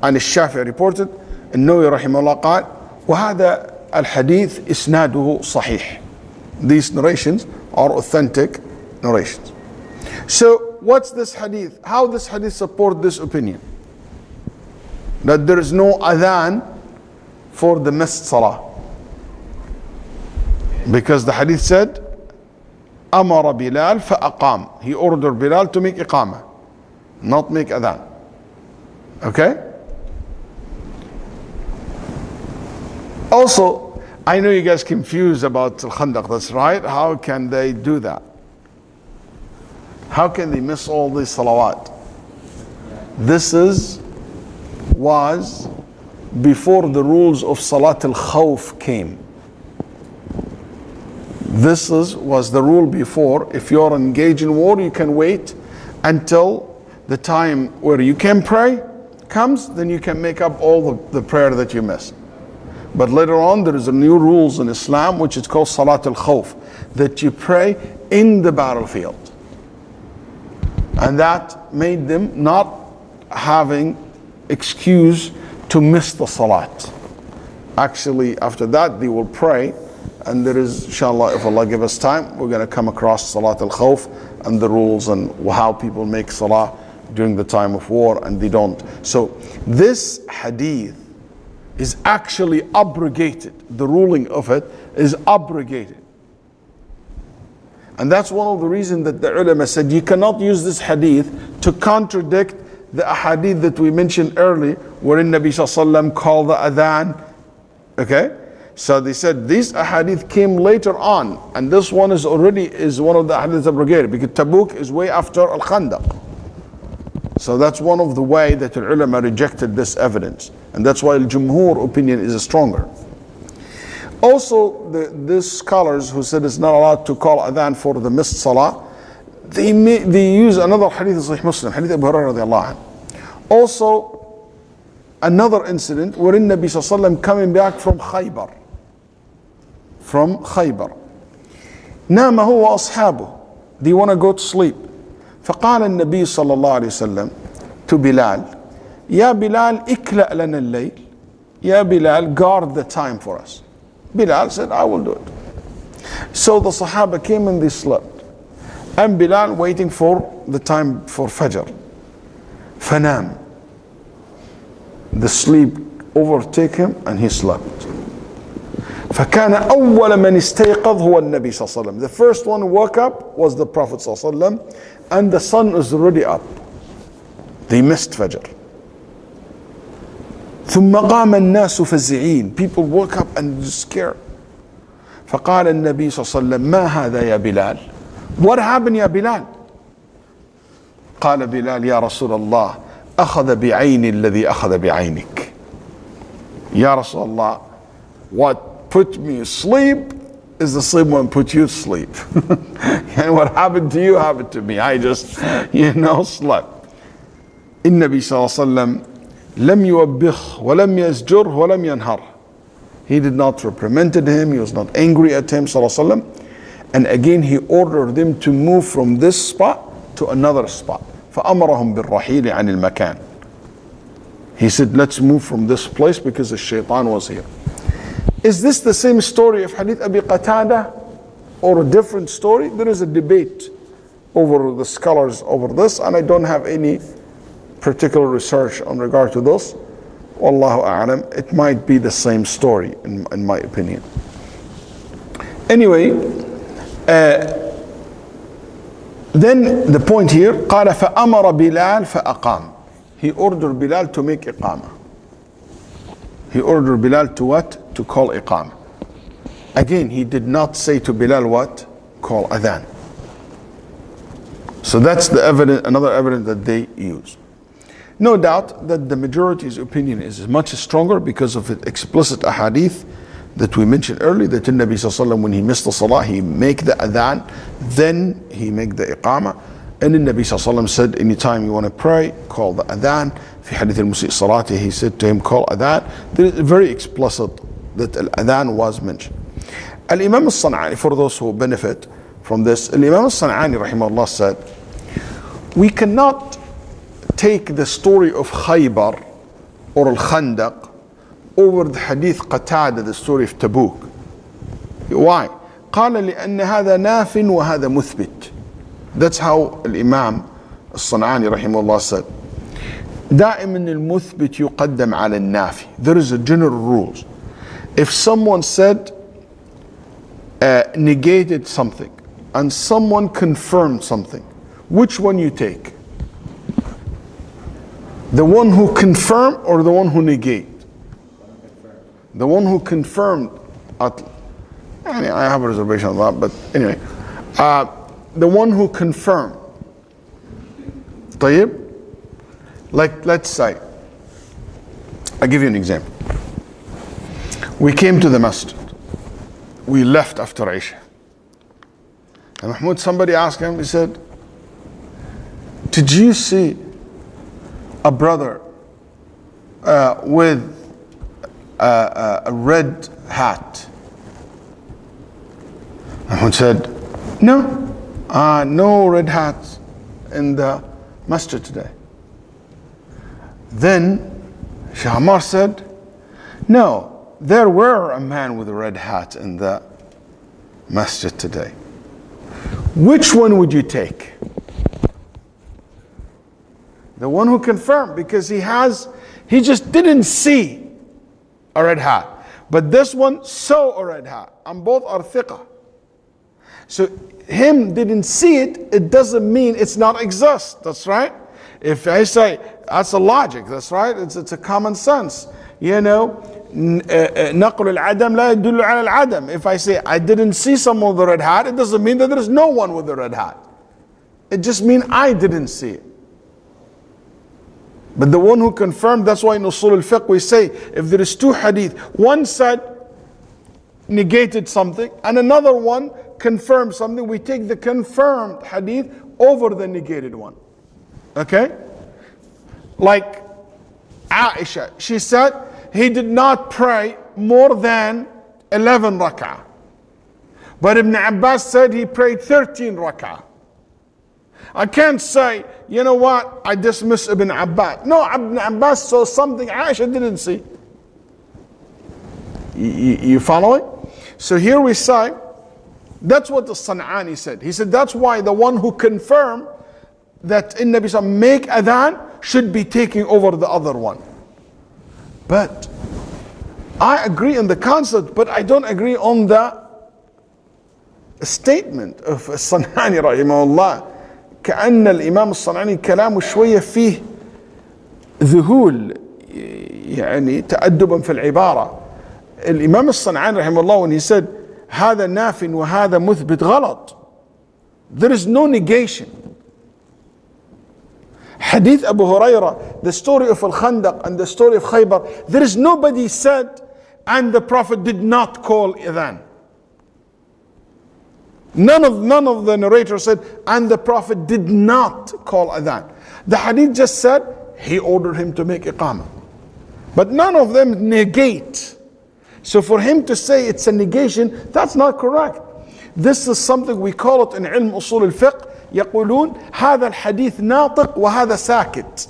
and الشافعي reported. النووي رحمه الله قال وهذا الحديث إسناده صحيح. These narrations are authentic narrations. So what's this hadith? How this hadith support this opinion? That there is no adhan for the missed salah. Because the hadith said أمر بلال فأقام. He ordered Bilal to make iqamah, not make adhan. Okay? Also, I know you guys confused about Al-Khandaq, that's right. How can they do that? How can they miss all these salawat? This was before the rules of Salat al-Khawf came. This was the rule before. If you're engaged in war, you can wait until the time where you can pray comes, then you can make up all the prayer that you missed. But later on, there is a new rules in Islam, which is called Salat al-Khawf, that you pray in the battlefield. And that made them not having excuse to miss the Salat. Actually, after that, they will pray, and there is, inshallah, if Allah give us time, we're going to come across Salat al-Khawf and the rules and how people make Salah during the time of war and they don't. So this hadith is actually abrogated. The ruling of it is abrogated. And that's one of the reasons that the ulama said you cannot use this hadith to contradict the hadith that we mentioned earlier, wherein Nabi Sallallahu Alaihi Wasallam called the adhan. Okay? So they said this hadith came later on, and this one is already one of the hadiths abrogated, because Tabuk is way after Al-Khandaq. So that's one of the way that the ulama rejected this evidence. And that's why Al-Jumhur opinion is stronger. Also, these scholars who said it's not allowed to call adhan for the missed salah, they use another hadith of Sahih Muslim, hadith Abu Hurairah radiallahu anhu. Also, another incident wherein Nabi Sallallahu Alaihi Wasallam coming back from Khaybar. From Khaybar. نام هو وأصحابه. They want to go to sleep. فقال النبي صلى الله عليه وسلم to Bilal, يا بلال اكلأ لنا الليل. يا Bilal, guard the time for us. Bilal said, I will do it. So the Sahaba came and they slept. And Bilal waiting for the time for Fajr. فنام. The sleep overtake him and he slept. فكان أول من استيقظ هو النبي صلى الله عليه وسلم. The first one who woke up was the Prophet صلى الله عليه وسلم, and the sun is already up. They missed Fajr. ثم قام الناس فزعين. People woke up and scared. فقال النبي صلى الله عليه وسلم ما هذا يا بلال? What happened يا بلال? قال بلال يا رسول الله أخذ بعيني الذي أخذ بعينك. يا رسول الله, what put me asleep is the same one put you to sleep. And what happened to you happened to me. I just, slept. النبي صلى الله عليه وسلم لم يوبخ ولم يزجره ولم ينهره. He did not reprimanded him, he was not angry at him صلى الله عليه وسلم. And again he ordered them to move from this spot to another spot. فأمرهم بالرحيل عن المكان. He said, let's move from this place because the shaitan was here. Is this the same story of Hadith Abi Qatada? or a different story, there is a debate over the scholars over this, and I don't have any particular research on regard to this. Wallahu a'lam, it might be the same story in my opinion. Anyway, then the point here, قال فأمر بلال فأقام. He ordered Bilal to make iqamah. He ordered Bilal to what? To call iqamah. Again, he did not say to Bilal what? Call adhan. So that's the evidence, another evidence that they use. No doubt that the majority's opinion is much stronger because of the explicit ahadith that we mentioned earlier, that the Nabi sallallahu alaihi wasallam, when he missed the salah, he make the adhan, then he make the iqamah. And the Nabi sallallahu alaihi wasallam said, anytime you want to pray, call the adhan. في حديث المسيء صلاته, he said to him, call adhan. There is very explicit that al-adhan was mentioned. Al-Imam al-San'ani, for those who benefit from this, Al-Imam al-San'ani rahimahullah said, we cannot take the story of Khaybar or Al-Khandaq over the hadith Qatada, the story of Tabuk. Why? قال لأن هذا ناف وهذا مثبت. That's how Al-Imam al-San'ani rahimahullah said. دائما المثبت يقدم على النافي. There is a general rules. If someone said negated something and someone confirmed something, which one you take? The one who confirmed or the one who negate? The one who confirmed. I have a reservation on that, but anyway, the one who confirmed. طيب? Like, let's say, I'll give you an example. We came to the masjid. We left after Isha. And Mahmoud, somebody asked him, he said, did you see a brother with a red hat? Mahmoud said, no, no red hats in the masjid today. Then Shaykh Ammar said, no, there were a man with a red hat in the masjid today. Which one would you take? The one who confirmed, because he just didn't see a red hat. But this one saw a red hat, and both are thiqah. So him didn't see it, it doesn't mean it's not exist. That's right. If I say, that's a logic, that's right, it's a common sense. You know, نقل العدم لا يدل على العدم. If I say, I didn't see someone with a red hat, it doesn't mean that there is no one with a red hat. It just means I didn't see it. But the one who confirmed, that's why in Usul al-Fiqh we say, if there is two hadith, one said, negated something, and another one confirmed something, we take the confirmed hadith over the negated one. Okay? Like Aisha, she said he did not pray more than 11 rak'ah. But Ibn Abbas said he prayed 13 rak'ah. I can't say, you know what, I dismiss Ibn Abbas. No, Ibn Abbas saw something Aisha didn't see. You following? So here we say, that's what the San'ani said. He said that's why the one who confirmed that in Nabi Sallallahu make adhan should be taking over the other one. But I agree on the concept, but I don't agree on the statement of San'ani rahimahullah. كأن الإمام الصنعاني كلامه شوية فيه ذهول يعني تأدبا في العبارة. الإمام الصنعاني رحمه الله when he said هذا ناف وهذا مثبت غلط. There is no negation. Hadith Abu Hurairah, the story of Al-Khandaq and the story of Khaybar, there is nobody said and the Prophet did not call adhan. None of the narrators said, and the Prophet did not call adhan. The hadith just said, he ordered him to make iqamah. But none of them negate. So for him to say it's a negation, that's not correct. This is something we call it in ilm usul al-fiqh. يقولون هذا الحديث ناطق وهذا ساكت.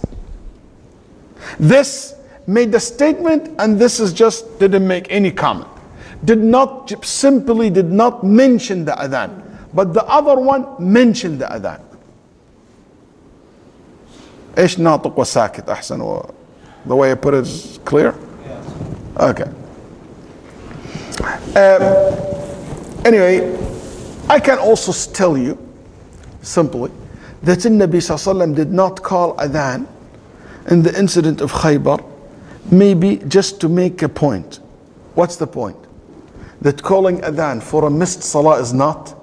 This made the statement and this is just didn't make any comment. simply did not mention the adhan, but the other one mentioned the adhan. ايش ناطق وساكت احسن. The way I put it is clear? Okay. Anyway, I can also tell you simply that the Nabi Sallallahu Alaihi Wasallam did not call adhan in the incident of Khaybar, maybe just to make a point. What's the point? That calling adhan for a missed salah is not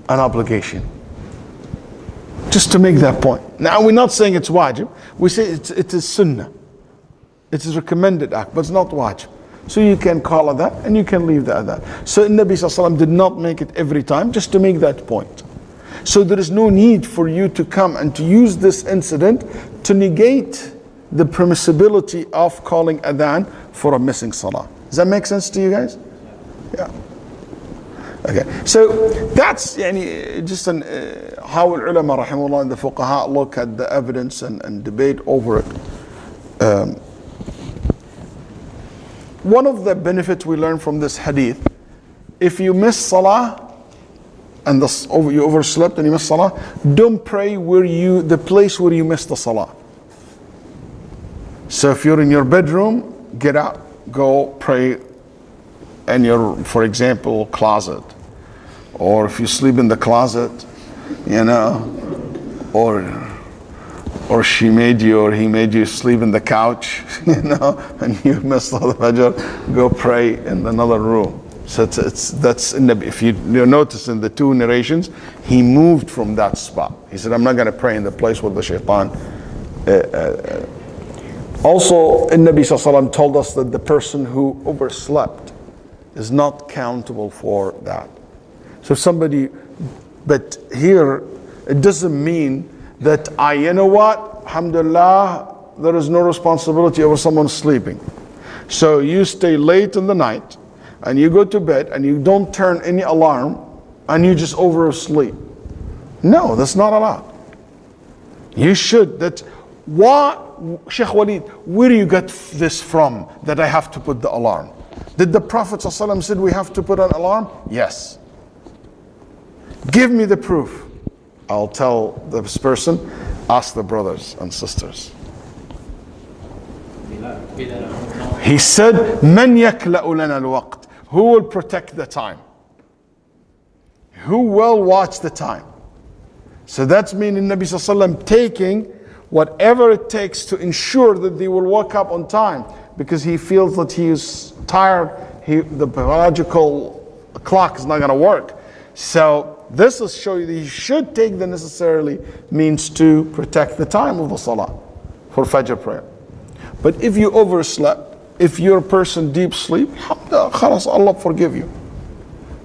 an obligation. Just to make that point. Now we're not saying it's wajib, we say it is sunnah. It is recommended act, but it's not wajib. So you can call adhan and you can leave the adhan. So Nabi Sallallahu Alaihi Wasallam did not make it every time, just to make that point. So there is no need for you to come and to use this incident to negate the permissibility of calling adhan for a missing salah. Does that make sense to you guys? Yeah. Okay. So that's just how ulama rahimahullah and the fuqaha look at the evidence and debate over it. One of the benefits we learn from this hadith, if you miss salah and you overslept and you miss salah, don't pray the place where you missed the salah. So if you're in your bedroom, get out, go pray in your, for example, closet. Or if you sleep in the closet, or she made you or he made you sleep in the couch, and you missed the Fajr, go pray in another room. So that's in the, if you notice in the two narrations, he moved from that spot. He said, I'm not going to pray in the place where the shaitan. Also, Nabi Sallallahu Alaihi Wasallam told us that the person who overslept is not countable for that. So somebody, but here, it doesn't mean that you know what, alhamdulillah, there is no responsibility over someone sleeping. So you stay late in the night, and you go to bed, and you don't turn any alarm, and you just oversleep. No, that's not allowed. You should, Sheikh Walid, where do you get this from, that I have to put the alarm? Did the Prophet ﷺ said we have to put an alarm? Yes. Give me the proof. I'll tell this person, ask the brothers and sisters. He said, "Man yakla'u lana al-waqt?" Who will protect the time? Who will watch the time? So that's meaning Nabi Sallallahu Alaihi Wasallam taking whatever it takes to ensure that they will wake up on time, because he feels that he is tired, the biological clock is not going to work. So this is showing you that he should take the necessarily means to protect the time of the salah for Fajr prayer. But if you overslept, if you're a person deep sleep, khalas, Allah forgive you.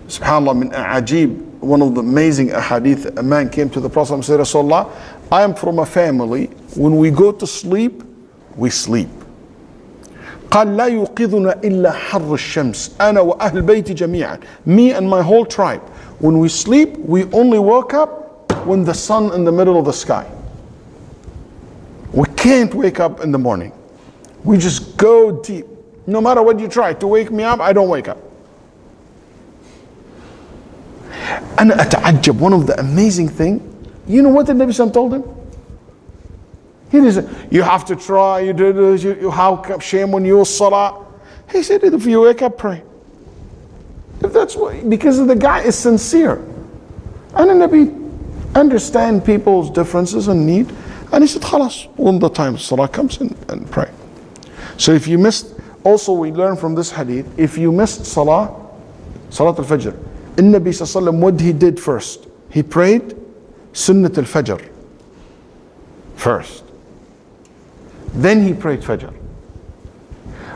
SubhanAllah, min ajib, one of the amazing ahadith, a man came to the Prophet and said, Rasulullah, I am from a family, when we go to sleep, we sleep. قال لا يوقظنا إلا حر الشمس أنا وأهل بيتي جميعا. Me and my whole tribe, when we sleep, we only wake up when the sun in the middle of the sky. We can't wake up in the morning. We just go deep. No matter what you try to wake me up, I don't wake up. أنا أتعجب, one of the amazing thing, you know what the Nabi Sallallahu told him? He didn't say, you have to try, you do this, you have shame on you, salah. He said, if you wake up, pray. If that's what, because the guy is sincere. And the Nabi understand people's differences and need. And he said, khalas, when the time of salah comes in, and pray. So if you missed, also we learn from this hadith, if you missed salah al-fajr, Nabi Sallallahu Alaihi Wasallam, what he did first? He prayed sunnat al-fajr first. Then he prayed fajr.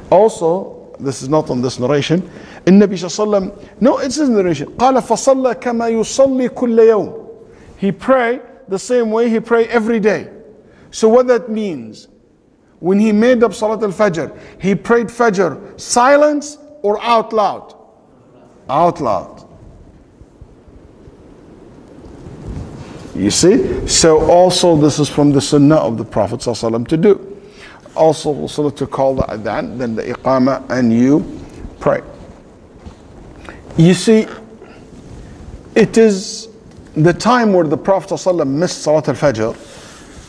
Also, this is not on this narration, Nabi Sallallahu Alaihi Wasallam, no, it's in the narration, قال فصلى كما يصلي كل يوم. He prayed the same way he prayed every day. So what that means, when he made up Salat al-Fajr, he prayed Fajr silence or out loud? Out loud. You see? So also this is from the sunnah of the Prophet ﷺ to do. Also to call the adhan, then the iqamah, and you pray. You see, it is the time where the Prophet ﷺ missed Salat al-Fajr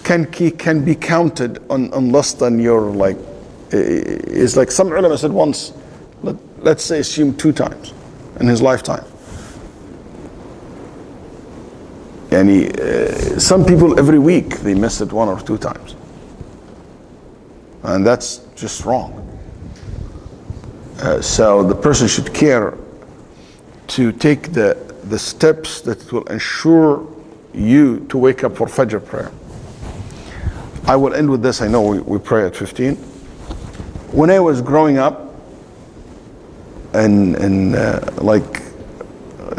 can be counted on less than your like, is like some ulama said once, let's say assume 2 times in his lifetime. And some people every week they miss it 1 or 2 times. And that's just wrong. So the person should care to take the steps that will ensure you to wake up for Fajr prayer. I will end with this. I know we pray at 15. When I was growing up and like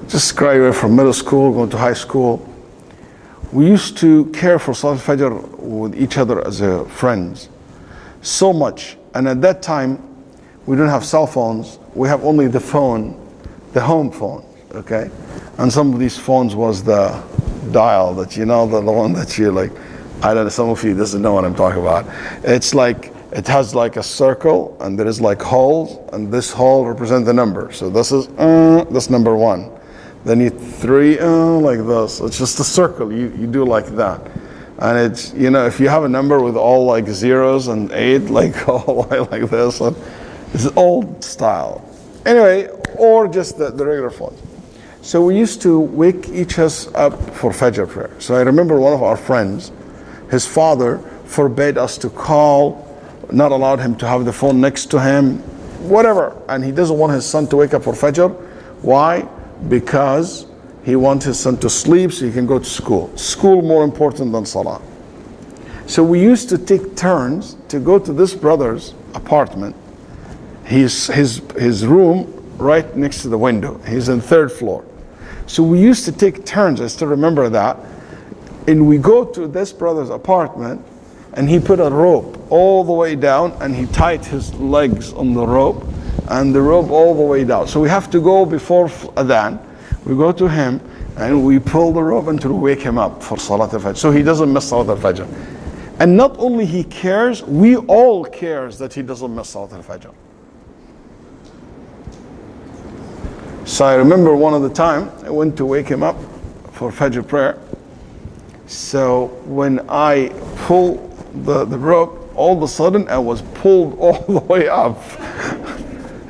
just graduated from middle school, going to high school, we used to care for Salat Fajr with each other as friends so much. And at that time, we don't have cell phones. We have only the phone, the home phone, okay? And some of these phones was the dial that, you know, the one that you like, I don't know, some of you doesn't know what I'm talking about. It's like, it has like a circle and there is like holes, and this hole represents the number. So this is, this number 1. Then you 3, like this. It's just a circle, you do like that. And it's, you know, if you have a number with all like zeros and 8, like all like this, it's old style. Anyway, or just the regular phones. So we used to wake each us up for Fajr prayer. So I remember one of our friends, his father forbade us to call, not allowed him to have the phone next to him, whatever. And he doesn't want his son to wake up for Fajr. Why? Because he wants his son to sleep so he can go to school. School more important than Salah. So we used to take turns to go to this brother's apartment. His room right next to the window. He's on 3rd floor. So we used to take turns, I still remember that. And we go to this brother's apartment and he put a rope all the way down and he tied his legs on the rope and the rope all the way down. So we have to go before Adhan. We go to him and we pull the rope until we wake him up for Salat al-Fajr. So he doesn't miss Salat al-Fajr. And not only he cares, we all cares that he doesn't miss Salat al-Fajr. So I remember one of the time, I went to wake him up for Fajr prayer. So when I pulled the rope, all of a sudden I was pulled all the way up.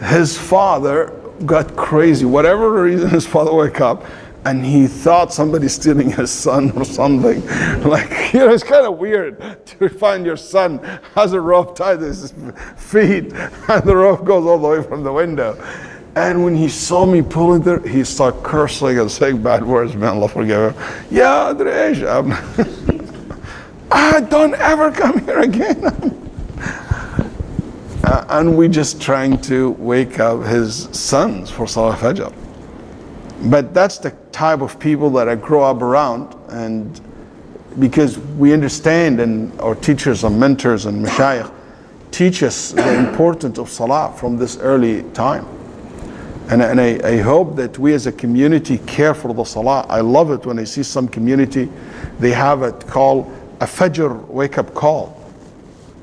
His father got crazy. Whatever the reason, his father woke up and he thought somebody's stealing his son or something. Like, you know, it's kind of weird to find your son has a rope tied to his feet and the rope goes all the way from the window. And when he saw me pulling there, he started cursing and saying bad words. May Allah forgive him. Yeah, Adresh, don't ever come here again. And we just trying to wake up his sons for Salah Fajr. But that's the type of people that I grow up around, and because we understand, and our teachers and mentors and mashayikh teach us the importance of Salah from this early time. And I hope that we as a community care for the Salah. I love it when I see some community, they have it called a Fajr wake-up call.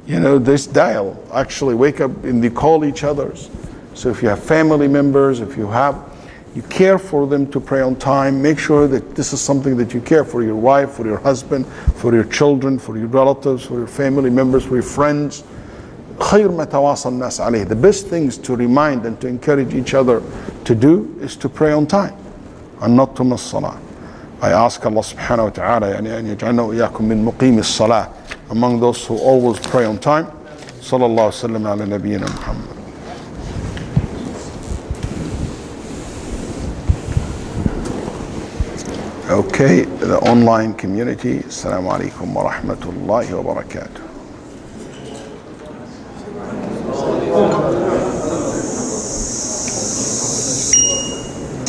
You know, this dial, actually wake up and they call each others. So if you have family members, if you care for them to pray on time, make sure that this is something that you care for your wife, for your husband, for your children, for your relatives, for your family members, for your friends. خير ما تواصى الناس عليه. The best things to remind and to encourage each other to do is to pray on time and not to miss salah. I ask Allah subhanahu wa ta'ala أن يجعلنا وإياكم من مقيم الصلاة, among those who always pray on time. صلى الله وسلم على نبينا محمد. Okay, the online community. Assalamu alaikum wa rahmatullahi wa barakatuh.